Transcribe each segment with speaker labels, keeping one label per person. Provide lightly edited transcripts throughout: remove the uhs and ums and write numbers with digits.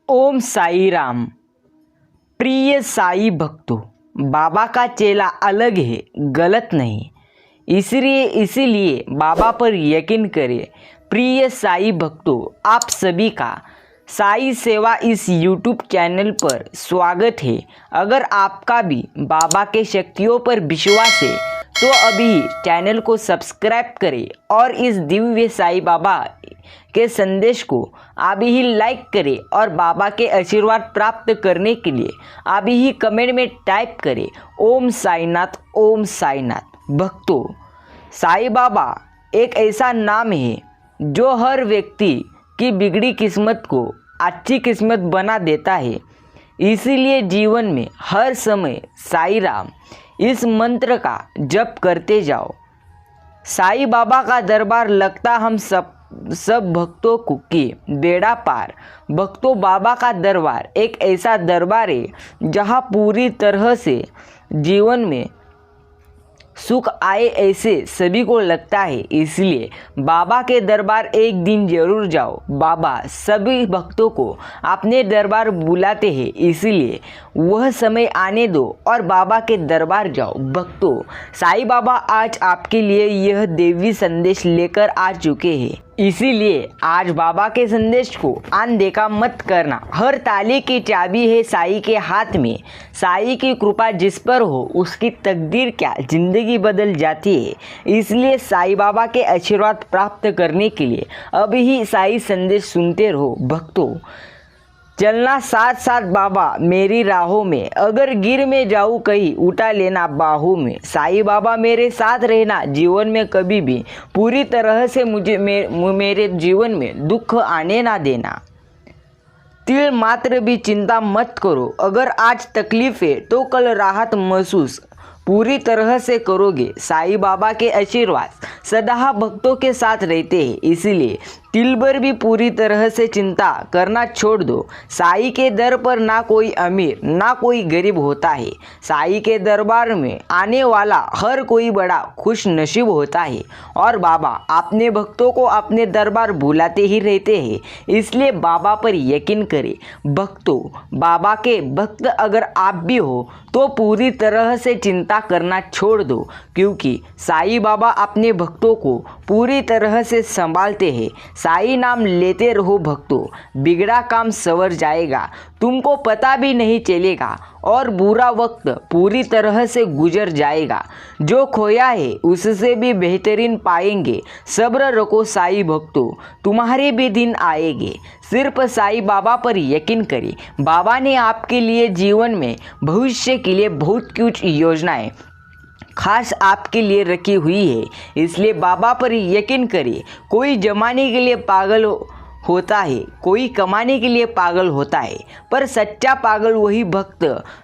Speaker 1: ओम साई राम। प्रिय साई भक्तों, बाबा का चेला अलग है, गलत नहीं। इसीलिए बाबा पर यकीन करें। प्रिय साई भक्तों, आप सभी का साई सेवा इस यूट्यूब चैनल पर स्वागत है। अगर आपका भी बाबा के शक्तियों पर विश्वास है तो अभी चैनल को सब्सक्राइब करें और इस दिव्य साई बाबा के संदेश को अभी ही लाइक करें और बाबा के आशीर्वाद प्राप्त करने के लिए अभी ही कमेंट में टाइप करें ओम साईनाथ, ओम साईनाथ। भक्तों, साई बाबा एक ऐसा नाम है जो हर व्यक्ति की बिगड़ी किस्मत को अच्छी किस्मत बना देता है। इसीलिए जीवन में हर समय साई राम इस मंत्र का जप करते जाओ। साई बाबा का दरबार लगता हम सब भक्तों को की बेड़ा पार। भक्तों, बाबा का दरबार एक ऐसा दरबार है जहाँ पूरी तरह से जीवन में सुख आए ऐसे सभी को लगता है। इसलिए बाबा के दरबार एक दिन जरूर जाओ। बाबा सभी भक्तों को अपने दरबार बुलाते हैं, इसलिए वह समय आने दो और बाबा के दरबार जाओ। भक्तों, साईं बाबा आज आपके लिए यह देवी संदेश लेकर आ चुके हैं। इसीलिए आज बाबा के संदेश को अनदेखा मत करना। हर ताले की चाबी है साई के हाथ में। साई की कृपा जिस पर हो उसकी तकदीर क्या जिंदगी बदल जाती है। इसलिए साई बाबा के आशीर्वाद प्राप्त करने के लिए अभी ही साई संदेश सुनते रहो। भक्तों, चलना साथ साथ बाबा मेरी राहों में, अगर गिर में जाऊँ कहीं उठा लेना बाहों में। साईं बाबा मेरे साथ रहना जीवन में कभी भी, पूरी तरह से मेरे जीवन में दुख आने ना देना। तिल मात्र भी चिंता मत करो, अगर आज तकलीफ है तो कल राहत महसूस पूरी तरह से करोगे। साईं बाबा के आशीर्वाद सदा भक्तों के साथ रहते हैं, इसीलिए तिल भर भी पूरी तरह से चिंता करना छोड़ दो। साईं के दर पर ना कोई अमीर ना कोई गरीब होता है। साईं के दरबार में आने वाला हर कोई बड़ा खुश नसीब होता है और बाबा अपने भक्तों को अपने दरबार बुलाते ही रहते हैं। इसलिए बाबा पर यकीन करें। भक्तों, बाबा के भक्त अगर आप भी हो तो पूरी तरह से चिंता करना छोड़ दो, क्योंकि साईं बाबा अपने भक्तों को पूरी तरह से संभालते हैं। साईं नाम लेते रहो भक्तों, बिगड़ा काम संवर जाएगा, तुमको पता भी नहीं चलेगा और बुरा वक्त पूरी तरह से गुजर जाएगा। जो खोया है उससे भी बेहतरीन पाएंगे। सब्र रखो साईं भक्तों, तुम्हारे भी दिन आएंगे। सिर्फ साईं बाबा पर यकीन करें। बाबा ने आपके लिए जीवन में भविष्य के लिए बहुत कुछ योजनाएं खास आपके लिए रखी हुई है, इसलिए बाबा पर यकीन करिए। कोई जमाने के लिए पागल होता है, कोई कमाने के लिए पागल होता है, पर सच्चा पागल वही भक्त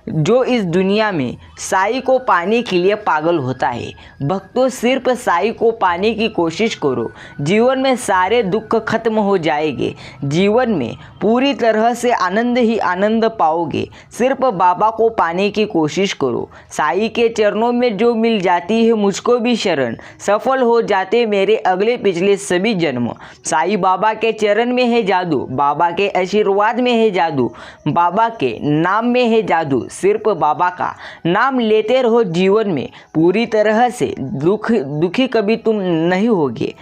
Speaker 1: जो इस दुनिया में साईं को पाने के लिए पागल होता है। भक्तों, सिर्फ साईं को पाने की कोशिश करो, जीवन में सारे दुख खत्म हो जाएंगे। जीवन में पूरी तरह से आनंद ही आनंद पाओगे। सिर्फ बाबा को पाने की कोशिश करो। साईं के चरणों में जो मिल जाती है मुझको भी शरण, सफल हो जाते मेरे अगले पिछले सभी जन्म। साईं बाबा के चरण में है जादू, बाबा के आशीर्वाद में है जादू, बाबा के नाम में है जादू। सिर्फ बाबा का नाम लेते रहो, जीवन में पूरी तरह से दुखी कभी तुम नहीं होगे।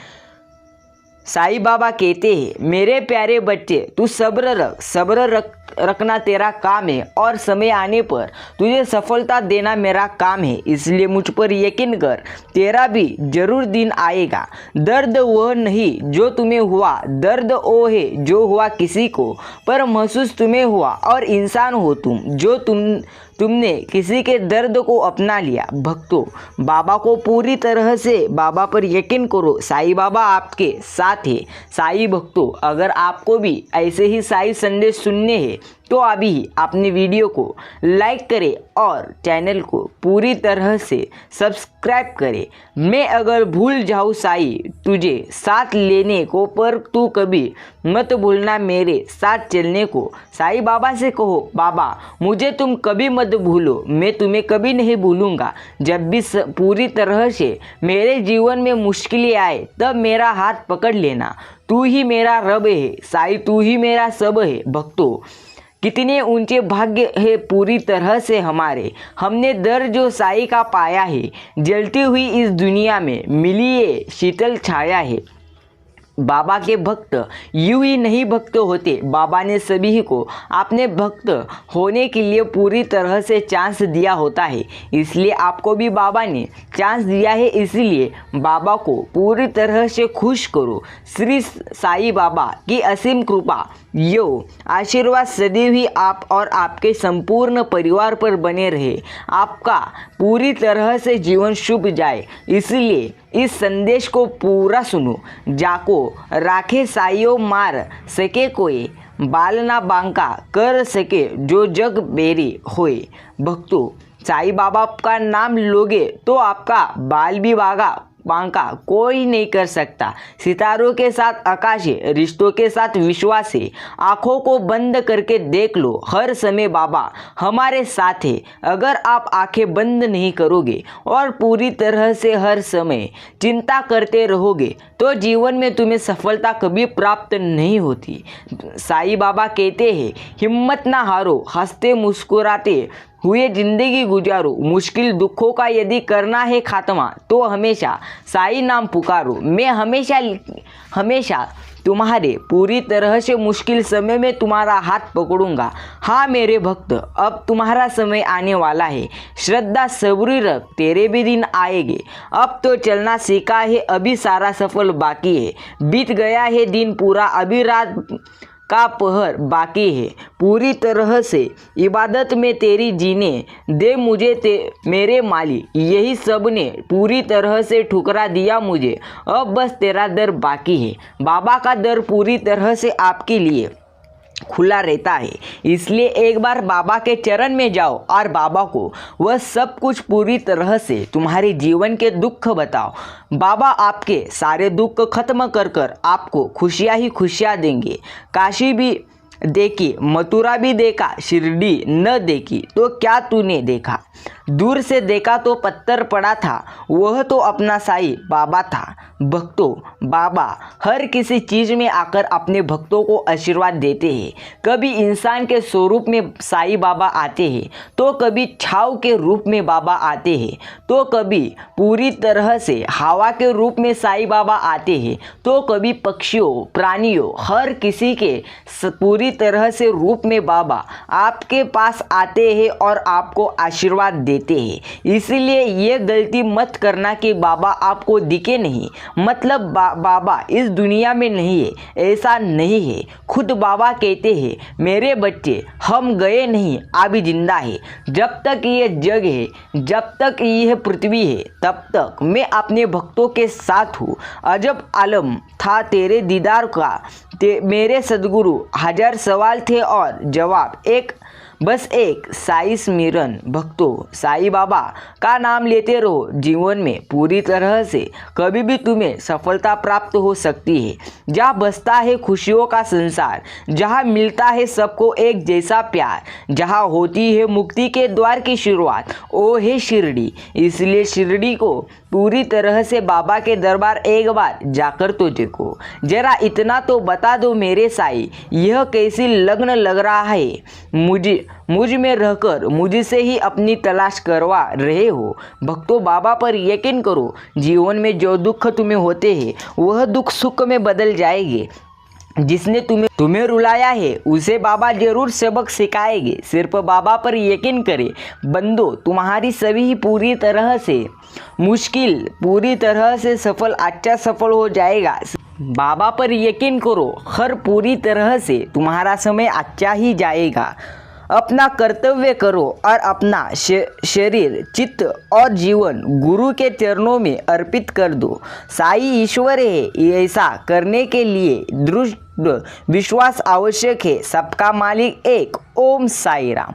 Speaker 1: साईं बाबा कहते हैं, मेरे प्यारे बच्चे तू सब्र रखना तेरा काम है और समय आने पर तुझे सफलता देना मेरा काम है। इसलिए मुझ पर यकीन कर, तेरा भी जरूर दिन आएगा। दर्द वह नहीं जो तुम्हें हुआ, दर्द वो है जो हुआ किसी को, पर महसूस तुम्हें हुआ और इंसान हो तुम जो तुमने किसी के दर्द को अपना लिया। भक्तों, बाबा को पूरी तरह से बाबा पर यकीन करो, साईं बाबा आपके साथ है। साईं भक्तों, अगर आपको भी ऐसे ही साईं संदेश सुनने हैं तो अभी अपने वीडियो को लाइक करें और चैनल को पूरी तरह से सब्सक्राइब करें। मैं अगर भूल जाऊँ साई तुझे साथ लेने को, पर तू कभी मत भूलना मेरे साथ चलने को। साईं बाबा से कहो, बाबा मुझे तुम कभी मत भूलो, मैं तुम्हें कभी नहीं भूलूंगा। जब भी पूरी तरह से मेरे जीवन में मुश्किलें आए तब मेरा हाथ पकड़ लेना। तू ही मेरा रब है साई, तू ही मेरा सब है। भक्तों, कितने ऊंचे भाग्य है पूरी तरह से हमारे, हमने दर जो साई का पाया है। जलती हुई इस दुनिया में मिली ये शीतल छाया है। बाबा के भक्त यूं ही नहीं भक्त होते, बाबा ने सभी को अपने भक्त होने के लिए पूरी तरह से चांस दिया होता है। इसलिए आपको भी बाबा ने चांस दिया है, इसलिए बाबा को पूरी तरह से खुश करो। श्री साईं बाबा की असीम कृपा, यो आशीर्वाद सदैव ही आप और आपके संपूर्ण परिवार पर बने रहे। आपका पूरी तरह से जीवन शुभ जाए, इसलिए इस संदेश को पूरा सुनो। जाको राखे साइयो मार सके कोई, बाल ना बांका कर सके जो जग बेरी होए। भक्तों, साईं बाबा का नाम लोगे तो आपका बाल भी बांका कोई नहीं कर सकता। सितारों के साथ आकाश है, रिश्तों के साथ विश्वास है। आंखों को बंद करके देख लो, हर समय बाबा हमारे साथ है। अगर आप आंखें बंद नहीं करोगे और पूरी तरह से हर समय चिंता करते रहोगे तो जीवन में तुम्हें सफलता कभी प्राप्त नहीं होती। साईं बाबा कहते हैं, हिम्मत ना हारो, हंसते मुस्कुराते हुए जिंदगी गुजारो। मुश्किल दुखों का यदि करना है खात्मा तो हमेशा साईं नाम पुकारो। मैं हमेशा तुम्हारे पूरी तरह से मुश्किल समय में तुम्हारा हाथ पकड़ूंगा। हाँ मेरे भक्त, अब तुम्हारा समय आने वाला है। श्रद्धा सब्र रख, तेरे भी दिन आएंगे। अब तो चलना सीखा है, अभी सारा सफल बाकी है। बीत गया है दिन पूरा, अभी रात का पहर बाकी है। पूरी तरह से इबादत में तेरी जीने दे मुझे मेरे माली। यही सब ने पूरी तरह से ठुकरा दिया मुझे, अब बस तेरा दर बाकी है। बाबा का दर पूरी तरह से आपके लिए खुला रहता है, इसलिए एक बार बाबा के चरण में जाओ और बाबा को वह सब कुछ पूरी तरह से तुम्हारे जीवन के दुख बताओ। बाबा आपके सारे दुख खत्म कर आपको खुशियाँ ही खुशियाँ देंगे। काशी भी देखी, मथुरा भी देखा, शिरडी न देखी तो क्या तूने देखा। दूर से देखा तो पत्थर पड़ा था, वह तो अपना साईं बाबा था। भक्तों, बाबा हर किसी चीज़ में आकर अपने भक्तों को आशीर्वाद देते हैं। कभी इंसान के स्वरूप में साईं बाबा आते हैं, तो कभी छाव के रूप में बाबा आते हैं, तो कभी पूरी तरह से हवा के रूप में साईं बाबा आते हैं, तो कभी पक्षियों प्राणियों हर किसी के पूरी तरह से रूप में बाबा आपके पास आते हैं और आपको आशीर्वाद देते हैं। इसलिए ये गलती मत करना कि बाबा आपको दिखे नहीं, मतलब बाबा इस दुनिया में नहीं है, ऐसा नहीं है। खुद बाबा कहते हैं, मेरे बच्चे हम गए नहीं, अभी जिंदा है। जब तक ये जग है, जब तक यह पृथ्वी है, तब तक मैं अपने भक्तों के साथ हूँ। अजब आलम था तेरे दीदार का, मेरे सदगुरु। हजार सवाल थे और जवाब बस एक, साईं स्मिरन। भक्तों, साईं बाबा का नाम लेते रहो, जीवन में पूरी तरह से कभी भी तुम्हें सफलता प्राप्त हो सकती है। जहाँ बसता है खुशियों का संसार, जहाँ मिलता है सबको एक जैसा प्यार, जहाँ होती है मुक्ति के द्वार की शुरुआत, वो है शिरडी। इसलिए शिरडी को पूरी तरह से बाबा के दरबार एक बार जाकर तो देखो। जरा इतना तो बता दो मेरे साईं, यह कैसी लगन लग रहा है। मुझ में रहकर मुझसे ही अपनी तलाश करवा रहे हो। भक्तों, बाबा पर यकीन करो, जीवन में जो दुख तुम्हें होते हैं वह दुख सुख में बदल जाएंगे। जिसने तुम्हें रुलाया है उसे बाबा जरूर सबक सिखाएंगे। सिर्फ बाबा पर यकीन करे बंदो, तुम्हारी सभी पूरी तरह से मुश्किल पूरी तरह से अच्छा सफल हो जाएगा। बाबा पर यकीन करो, हर पूरी तरह से तुम्हारा समय अच्छा ही जाएगा। अपना कर्तव्य करो और अपना शरीर, चित्त और जीवन गुरु के चरणों में अर्पित कर दो। साई ईश्वर है, ऐसा करने के लिए दृढ़ विश्वास आवश्यक है। सबका मालिक एक। ओम साई राम।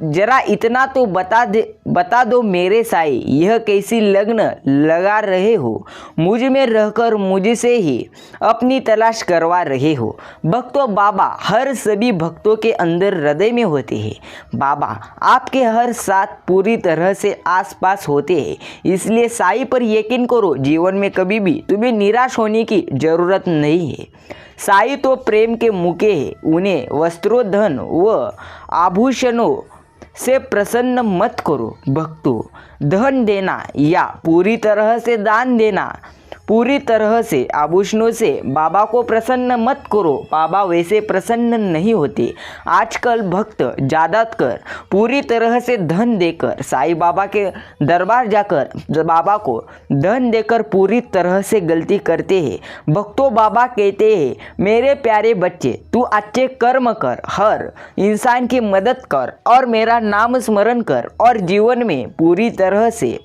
Speaker 1: जरा इतना तो बता दो मेरे साई, यह कैसी लगन लगा रहे हो? मुझ में रहकर मुझसे ही अपनी तलाश करवा रहे हो। भक्तों, बाबा हर सभी भक्तों के अंदर हृदय में होते हैं। बाबा आपके हर साथ पूरी तरह से आसपास होते हैं। इसलिए साई पर यकीन करो। जीवन में कभी भी तुम्हें निराश होने की जरूरत नहीं है। साई तो प्रेम के मुके हैं। उन्हें वस्त्रों, धन व आभूषणों से प्रसन्न मत करो। भक्तों, धन देना या पूरी तरह से दान देना, पूरी तरह से आभूषणों से बाबा को प्रसन्न मत करो। बाबा वैसे प्रसन्न नहीं होते। आजकल भक्त ज़्यादातर पूरी तरह से धन देकर साईं बाबा के दरबार जाकर बाबा को धन देकर पूरी तरह से गलती करते हैं। भक्तों, बाबा कहते हैं, मेरे प्यारे बच्चे, तू अच्छे कर्म कर, हर इंसान की मदद कर और मेरा नाम स्मरण कर और जीवन में पूरी तरह से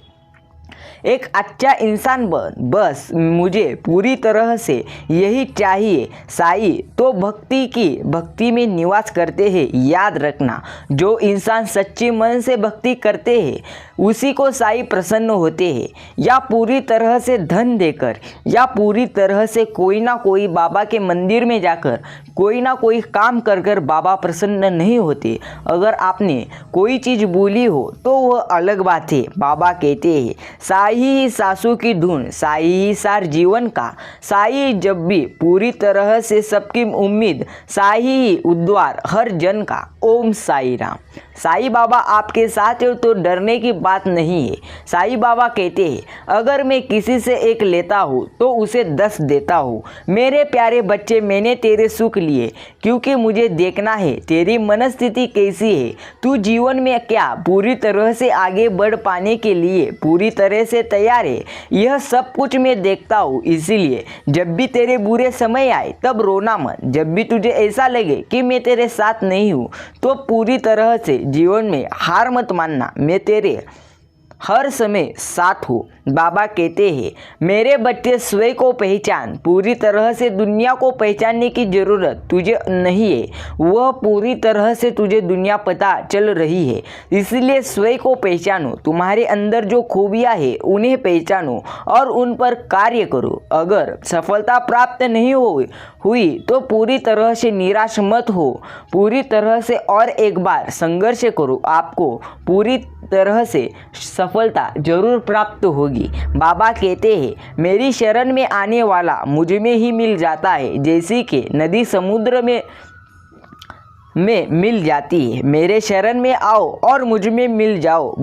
Speaker 1: एक अच्छा इंसान बन। बस मुझे पूरी तरह से यही चाहिए। साई तो भक्ति में निवास करते हैं। याद रखना, जो इंसान सच्चे मन से भक्ति करते हैं उसी को साई प्रसन्न होते हैं। या पूरी तरह से धन देकर या पूरी तरह से कोई ना कोई बाबा के मंदिर में जाकर कोई ना कोई काम कर कर बाबा प्रसन्न नहीं होते। अगर आपने कोई चीज़ भूली हो तो वह अलग बात है। बाबा कहते हैं, साई ही सासू की धुन, साई ही सार जीवन का। साई जब भी पूरी तरह से सबकी उम्मीद, साई ही उद्धार हर जन का। ओम साई राम। साईं बाबा आपके साथ हो तो डरने की बात नहीं है। साईं बाबा कहते हैं, अगर मैं किसी से एक लेता हूँ तो उसे 10 देता हूँ। मेरे प्यारे बच्चे, मैंने तेरे सुख लिए क्योंकि मुझे देखना है तेरी मनस्थिति कैसी है। तू जीवन में क्या पूरी तरह से आगे बढ़ पाने के लिए पूरी तरह से तैयार है? यह सब कुछ मैं देखता हूँ। इसीलिए जब भी तेरे बुरे समय आए तब रोना मत। जब भी तुझे ऐसा लगे कि मैं तेरे साथ नहीं हूँ तो पूरी तरह से जीवन में हार मत मानना। मैं तेरे हर समय साथ हो। बाबा कहते हैं, मेरे बच्चे स्वयं को पहचान। पूरी तरह से दुनिया को पहचानने की जरूरत तुझे नहीं है। वह पूरी तरह से तुझे दुनिया पता चल रही है। इसलिए स्वयं को पहचानो। तुम्हारे अंदर जो खूबियाँ है उन्हें पहचानो और उन पर कार्य करो। अगर सफलता प्राप्त नहीं हुई तो पूरी तरह से निराश मत हो। पूरी तरह से और एक बार संघर्ष करो। आपको पूरी तरह से सफलता जरूर प्राप्त होगी। बाबा कहते हैं, मेरी शरण में आने वाला मुझ में ही मिल जाता है। जैसे कि नदी समुद्र में मिल जाती है। मेरे शरण में आओ और मुझ में मिल जाओ।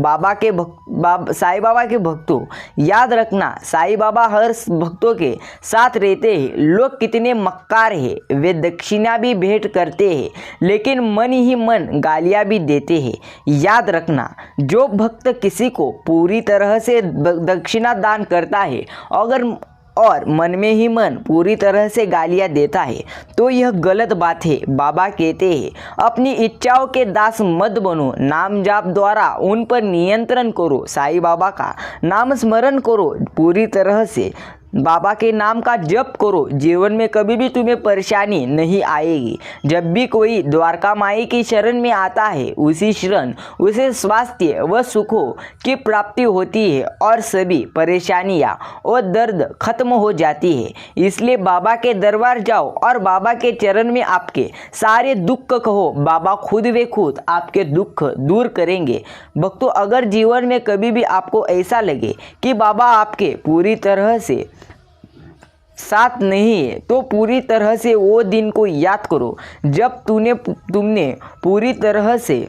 Speaker 1: साईं बाबा के भक्तों, याद रखना, साईं बाबा हर भक्तों के साथ रहते हैं। लोग कितने मक्कार हैं, वे दक्षिणा भी भेंट करते हैं लेकिन मन ही मन गालियाँ भी देते हैं। याद रखना, जो भक्त किसी को पूरी तरह से दक्षिणा दान करता है और मन में ही मन पूरी तरह से गालियाँ देता है तो यह गलत बात है। बाबा कहते हैं, अपनी इच्छाओं के दास मत बनो। नाम जाप द्वारा उन पर नियंत्रण करो। साईं बाबा का नाम स्मरण करो। पूरी तरह से बाबा के नाम का जप करो। जीवन में कभी भी तुम्हें परेशानी नहीं आएगी। जब भी कोई द्वारका माई की शरण में आता है उसी क्षण उसे स्वास्थ्य व सुखों की प्राप्ति होती है और सभी परेशानियां और दर्द खत्म हो जाती है। इसलिए बाबा के दरबार जाओ और बाबा के चरण में आपके सारे दुख कहो। बाबा खुद वे खुद आपके दुख दूर करेंगे। भक्तों, अगर जीवन में कभी भी आपको ऐसा लगे कि बाबा आपके पूरी तरह से साथ नहीं है तो पूरी तरह से वो दिन को याद करो जब तुमने पूरी तरह से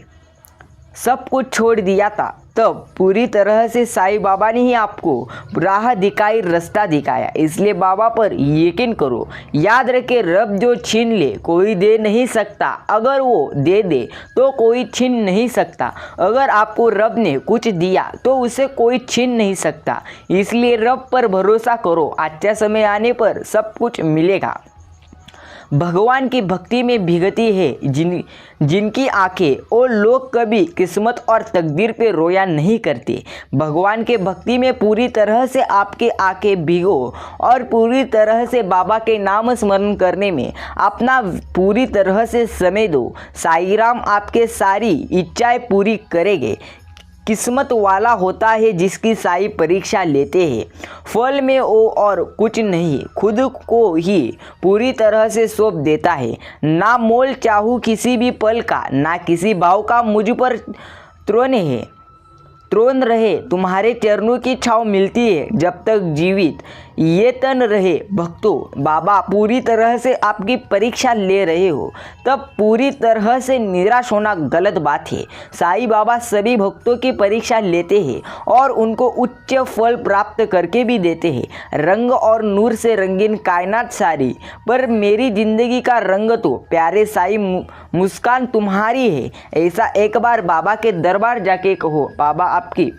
Speaker 1: सब कुछ छोड़ दिया था। तब पूरी तरह से साईं बाबा ने ही आपको राह दिखाई, रास्ता दिखाया। इसलिए बाबा पर यकीन करो। याद रखे, रब जो छीन ले कोई दे नहीं सकता। अगर वो दे दे तो कोई छीन नहीं सकता। अगर आपको रब ने कुछ दिया तो उसे कोई छीन नहीं सकता। इसलिए रब पर भरोसा करो। अच्छा समय आने पर सब कुछ मिलेगा। भगवान की भक्ति में भीगती है जिनकी आंखें और लोग कभी किस्मत और तकदीर पे रोया नहीं करते। भगवान के भक्ति में पूरी तरह से आपकी आंखें भिगो और पूरी तरह से बाबा के नाम स्मरण करने में अपना पूरी तरह से समय दो। साईं राम आपके सारी इच्छाएं पूरी करेंगे। किस्मत वाला होता है जिसकी साईं परीक्षा लेते हैं। फल में वो और कुछ नहीं, खुद को ही पूरी तरह से सौंप देता है। ना मोल चाहूँ किसी भी पल का, ना किसी भाव का मुझ पर त्रोन रहे। तुम्हारे चरणों की छाँव मिलती है जब तक जीवित ये तन रहे। भक्तों, बाबा पूरी तरह से आपकी परीक्षा ले रहे हो तब पूरी तरह से निराश होना गलत बात है। साईं बाबा सभी भक्तों की परीक्षा लेते हैं और उनको उच्च फल प्राप्त करके भी देते हैं। रंग और नूर से रंगीन कायनात सारी, पर मेरी जिंदगी का रंग तो प्यारे साईं मुस्कान तुम्हारी है। ऐसा एक बार बाबा के दरबार जाके कहो। बाबा आपकी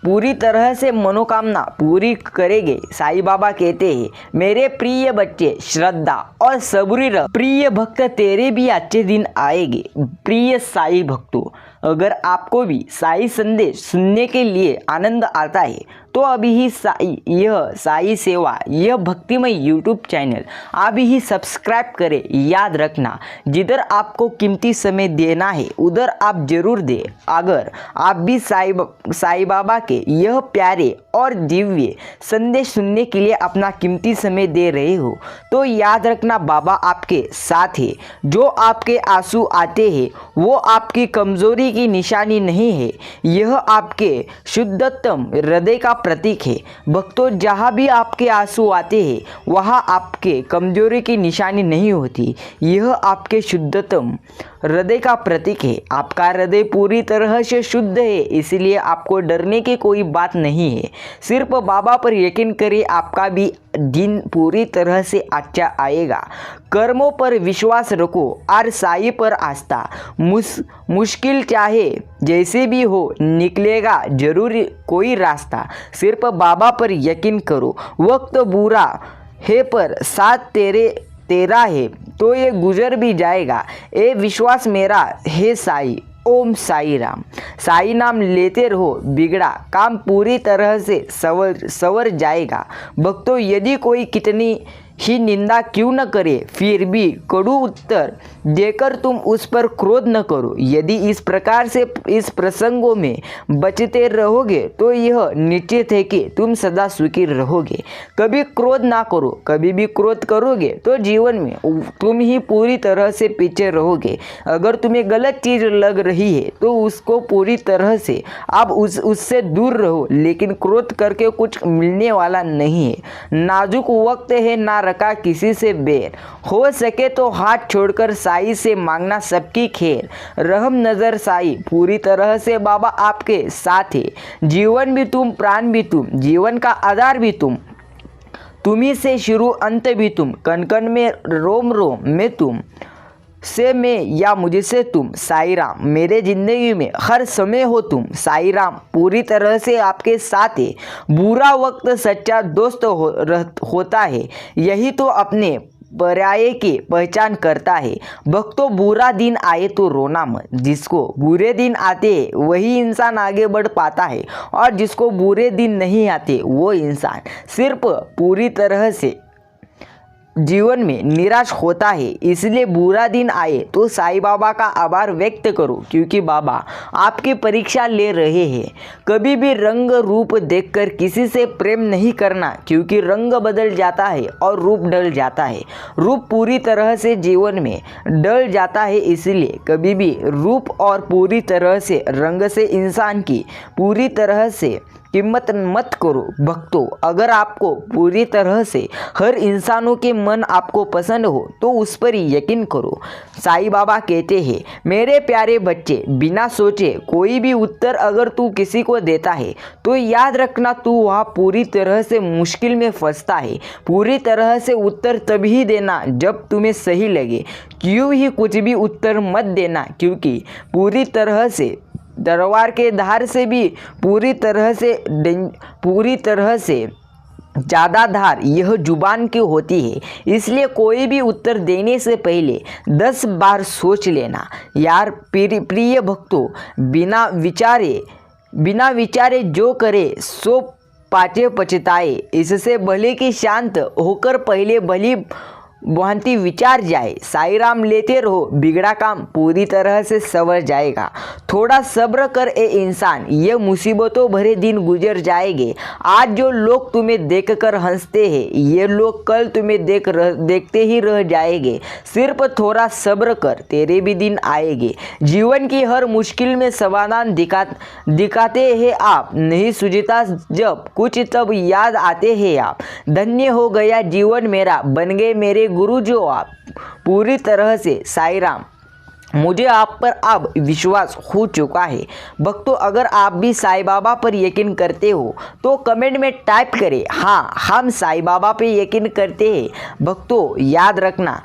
Speaker 1: पूरी तरह से मनोकामना पूरी करेंगे। साईं बाबा कहते हैं, मेरे प्रिय बच्चे श्रद्धा और सबूरी रह। प्रिय भक्त, तेरे भी अच्छे दिन आएंगे। प्रिय साईं भक्तों, अगर आपको भी साईं संदेश सुनने के लिए आनंद आता है तो अभी ही साईं सेवा यह भक्तिमय यूट्यूब चैनल अभी ही सब्सक्राइब करें। याद रखना, जिधर आपको कीमती समय देना है उधर आप जरूर दें। अगर आप भी साईं बाबा के यह प्यारे और दिव्य संदेश सुनने के लिए अपना कीमती समय दे रहे हो तो याद रखना, बाबा आपके साथ है। जो आपके आंसू आते हैं वो आपकी कमजोरी की निशानी नहीं है, यह आपके शुद्धतम हृदय का प्रतीक है। भक्तों, जहाँ भी आपके आंसू आते हैं वहाँ आपके कमजोरी की निशानी नहीं होती, यह आपके शुद्धतम हृदय का प्रतीक है। आपका हृदय पूरी तरह से शुद्ध है, इसलिए आपको डरने की कोई बात नहीं है। सिर्फ बाबा पर यकीन करिए, आपका भी दिन पूरी तरह से अच्छा आएगा। कर्मों पर विश्वास रखो और साईं पर आस्था। मुश्किल चाहे जैसे भी हो, निकलेगा जरूर कोई रास्ता। सिर्फ बाबा पर यकीन करो। वक्त बुरा है पर साथ तेरा है तो ये गुजर भी जाएगा। ए विश्वास मेरा है साईं। ओम साईं राम। साईं नाम लेते रहो, बिगड़ा काम पूरी तरह से सवर जाएगा। भक्तों, यदि कोई कितनी ही निंदा क्यों न करे, फिर भी कड़ू उत्तर देकर तुम उस पर क्रोध न करो। यदि इस प्रकार से इस प्रसंगों में बचते रहोगे तो यह निश्चित है कि तुम सदा सुखी रहोगे। कभी क्रोध ना करो। कभी भी क्रोध करोगे तो जीवन में तुम ही पूरी तरह से पीछे रहोगे। अगर तुम्हें गलत चीज लग रही है तो उसको पूरी तरह से आप उससे दूर रहो, लेकिन क्रोध करके कुछ मिलने वाला नहीं है। नाजुक वक्त है, ना रखा किसी से बैर। हो सके तो हाथ छोड़कर साईं से मांगना सबकी खैर। रहम नजर साईं, पूरी तरह से बाबा आपके साथ है। जीवन भी तुम, प्राण भी तुम, जीवन का आधार भी तुम, तुम्ही से शुरू अंत भी तुम, कण कण में रोम रोम में तुम से मैं या मुझसे तुम। साईं राम मेरे जिंदगी में हर समय हो तुम। साईं राम पूरी तरह से आपके साथ है। बुरा वक्त सच्चा दोस्त होता है, यही तो अपने पर्याय की पहचान करता है। भक्तों, बुरा दिन आए तो रोना मत। जिसको बुरे दिन आते हैं वही इंसान आगे बढ़ पाता है, और जिसको बुरे दिन नहीं आते वो इंसान सिर्फ पूरी तरह से जीवन में निराश होता है। इसलिए बुरा दिन आए तो साईं बाबा का आभार व्यक्त करो, क्योंकि बाबा आपकी परीक्षा ले रहे हैं। कभी भी रंग रूप देखकर किसी से प्रेम नहीं करना, क्योंकि रंग बदल जाता है और रूप ढल जाता है। रूप पूरी तरह से जीवन में ढल जाता है, इसलिए कभी भी रूप और पूरी तरह से रंग से इंसान की पूरी तरह से कीमत मत करो। भक्तों, अगर आपको पूरी तरह से हर इंसानों के मन आपको पसंद हो तो उस पर यकीन करो। साईं बाबा कहते हैं, मेरे प्यारे बच्चे, बिना सोचे कोई भी उत्तर अगर तू किसी को देता है तो याद रखना तू वहाँ पूरी तरह से मुश्किल में फंसता है। पूरी तरह से उत्तर तभी देना जब तुम्हें सही लगे। क्यों ही कुछ भी उत्तर मत देना, क्योंकि पूरी तरह से दरबार के धार से भी पूरी तरह से ज़्यादा धार यह जुबान की होती है, इसलिए कोई भी उत्तर देने से पहले 10 बार सोच लेना। यार प्रिय भक्तों, बिना विचारे जो करे सो पाछे पछताए। इससे भले कि शांत होकर पहले भली भांति विचार जाए। साईं राम लेते रहो, बिगड़ा काम पूरी तरह से संवर जाएगा। थोड़ा सब्र कर ए इंसान, ये मुसीबतों भरे दिन गुजर जाएंगे। आज जो लोग तुम्हें देखकर हंसते हैं, ये लोग कल तुम्हें देखते ही रह जाएंगे। सिर्फ थोड़ा सब्र कर, तेरे भी दिन आएंगे। जीवन की हर मुश्किल में समाधान दिखाते हैं आप, नहीं सूझता जब कुछ तब याद आते हैं आप। धन्य हो गया जीवन मेरा, बन गए मेरे गुरु जो आप। पूरी तरह से साईं राम, मुझे आप पर अब विश्वास हो चुका है। भक्तों, अगर आप भी साईं बाबा पर यकीन करते हो तो कमेंट में टाइप करें, हाँ हम साईं बाबा पे यकीन करते हैं। भक्तों याद रखना,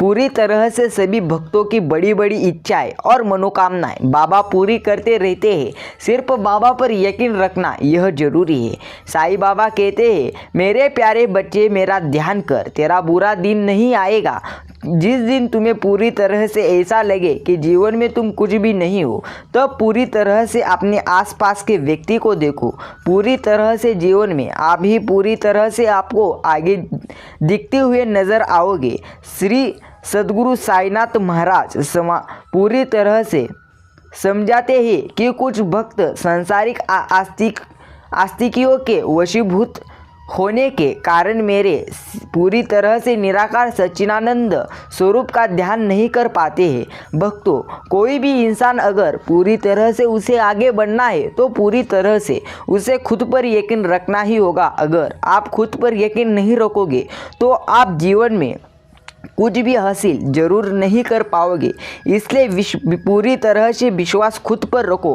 Speaker 1: पूरी तरह से सभी भक्तों की बड़ी बड़ी इच्छाएं और मनोकामनाएं बाबा पूरी करते रहते हैं। सिर्फ बाबा पर यकीन रखना यह जरूरी है। साईं बाबा कहते हैं, मेरे प्यारे बच्चे मेरा ध्यान कर, तेरा बुरा दिन नहीं आएगा। जिस दिन तुम्हें पूरी तरह से ऐसा लगे कि जीवन में तुम कुछ भी नहीं हो, तब पूरी तरह से अपने आसपास के व्यक्ति को देखो। पूरी तरह से जीवन में आप ही पूरी तरह से आपको आगे दिखते हुए नजर आओगे। श्री सद्गुरु साईनाथ महाराज पूरी तरह से समझाते हैं कि कुछ भक्त सांसारिक आस्तिकियों के वशीभूत होने के कारण मेरे पूरी तरह से निराकार सच्चिदानंद स्वरूप का ध्यान नहीं कर पाते हैं। भक्तों, कोई भी इंसान अगर पूरी तरह से उसे आगे बढ़ना है तो पूरी तरह से उसे खुद पर यकीन रखना ही होगा। अगर आप खुद पर यकीन नहीं रखोगे तो आप जीवन में कुछ भी हासिल जरूर नहीं कर पाओगे। इसलिए पूरी तरह से विश्वास खुद पर रखो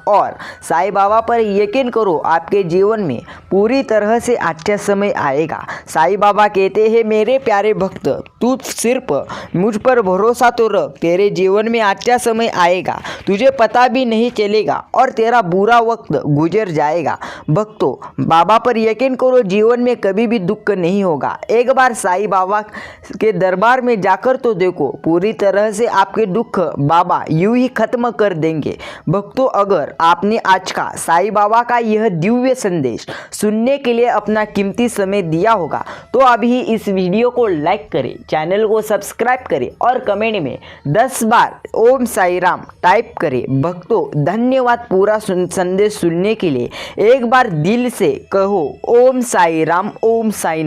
Speaker 1: और साईं बाबा पर यकीन करो। आपके जीवन में पूरी तरह से अच्छा समय आएगा। साईं बाबा कहते हैं, मेरे प्यारे भक्त तू सिर्फ मुझ पर भरोसा तो रख, तेरे जीवन में अच्छा समय आएगा, तुझे पता भी नहीं चलेगा और तेरा बुरा वक्त गुजर जाएगा। भक्तों, बाबा पर यकीन करो, जीवन में कभी भी दुख नहीं होगा। एक बार साईं बाबा के दरबार में जाकर तो देखो, पूरी तरह से आपके दुख बाबा यूं ही खत्म कर देंगे। भक्तों, अगर आपने आज का साईं बाबा का यह दिव्य संदेश सुनने के लिए अपना कीमती समय दिया होगा तो अभी इस वीडियो को लाइक करें, चैनल को सब्सक्राइब करें और कमेंट में 10 बार ओम साईं राम टाइप करें। भक्तों, धन्यवाद पूरा संदेश सुनने के लिए। एक बार दिल से कहो ओम साईं राम, ओम साईं।